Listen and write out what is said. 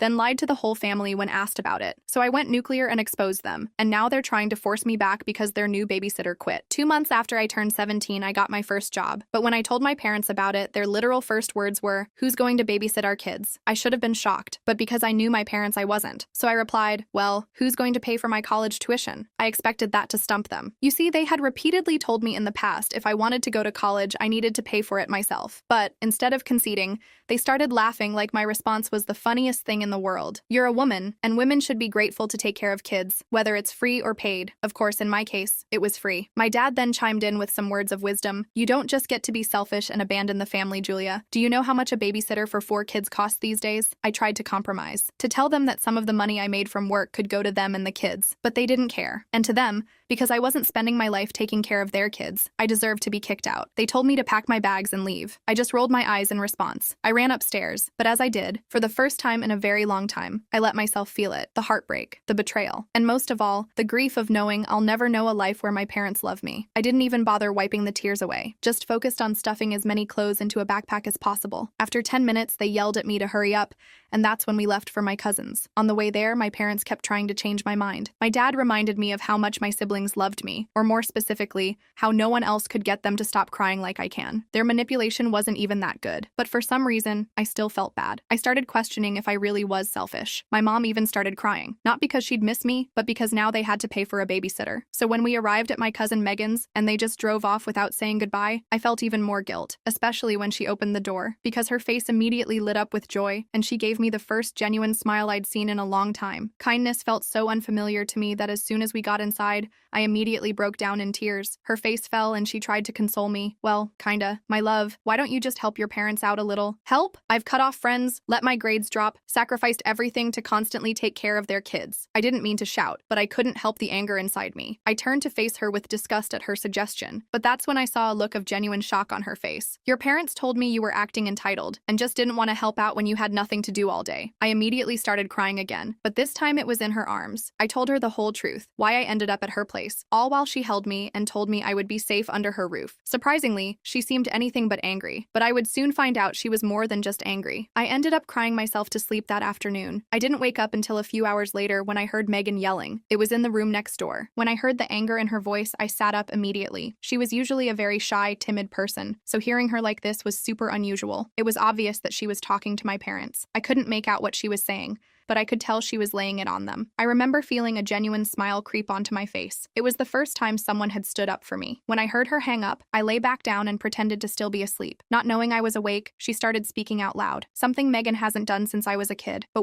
then lied to the whole family when asked about it. So I went nuclear and exposed them, and now they're trying to force me back because their new babysitter quit. 2 months after I turned 17, I got my first job. But when I told my parents about it, their literal first words were, "Who's going to babysit our kids?" I should have been shocked, but because I knew my parents, I wasn't. So I replied, "Well, who's going to pay for my college tuition?" I expected that to stump them. You see, they had repeatedly told me in the past if I wanted to go to college, I needed to pay for it myself. But instead of conceding, they started laughing like my response was the funniest thing in the world. You're a woman, and women should be grateful to take care of kids, whether it's free or paid. Of course, in my case, it was free. My dad then chimed in with some words of wisdom. "You don't just get to be selfish and abandon the family, Julia. Do you know how much a babysitter for 4 kids costs these days?" I tried to compromise, to tell them that some of the money I made from work could go to them and the kids, but they didn't care. And to them, because I wasn't spending my life taking care of their kids, I deserved to be kicked out. They told me to pack my bags and leave. I just rolled my eyes in response. I ran upstairs, but as I did, for the first time in a very long time, I let myself feel it, the heartbreak, the betrayal, and most of all, the grief of knowing I'll never know a life where my parents love me. I didn't even bother wiping the tears away, just focused on stuffing as many clothes into a backpack as possible. After 10 minutes, they yelled at me to hurry up, and that's when we left for my cousins. On the way there, my parents kept trying to change my mind. My dad reminded me of how much my siblings loved me, or more specifically, how no one else could get them to stop crying like I can. Their manipulation wasn't even that good, but for some reason, I still felt bad. I started questioning if I really was selfish. My mom even started crying, not because she'd miss me, but because now they had to pay for a babysitter. So when we arrived at my cousin Megan's and they just drove off without saying goodbye, I felt even more guilt, especially when she opened the door, because her face immediately lit up with joy, and she gave me the first genuine smile I'd seen in a long time. Kindness felt so unfamiliar to me that as soon as we got inside, I immediately broke down in tears. Her face fell and she tried to console me. "Well, kinda. My love, why don't you just help your parents out a little?" Help? I've cut off friends, let my grades drop, sacrificed everything to constantly take care of their kids. I didn't mean to shout, but I couldn't help the anger inside me. I turned to face her with disgust at her suggestion, but that's when I saw a look of genuine shock on her face. "Your parents told me you were acting entitled and just didn't want to help out when you had nothing to do all day." I immediately started crying again, but this time it was in her arms. I told her the whole truth, why I ended up at her place, all while she held me and told me I would be safe under her roof. Surprisingly, she seemed anything but angry, but I would soon find out she was more than just angry. I ended up crying myself to sleep that afternoon. I didn't wake up until a few hours later when I heard Megan yelling. It was in the room next door. When I heard the anger in her voice, I sat up immediately. She was usually a very shy, timid person, so hearing her like this was super unusual. It was obvious that she was talking to my parents. I couldn't make out what she was saying, but I could tell she was laying it on them. I remember feeling a genuine smile creep onto my face. It was the first time someone had stood up for me. When I heard her hang up, I lay back down and pretended to still be asleep. Not knowing I was awake, she started speaking out loud, something Megan hasn't done since I was a kid. But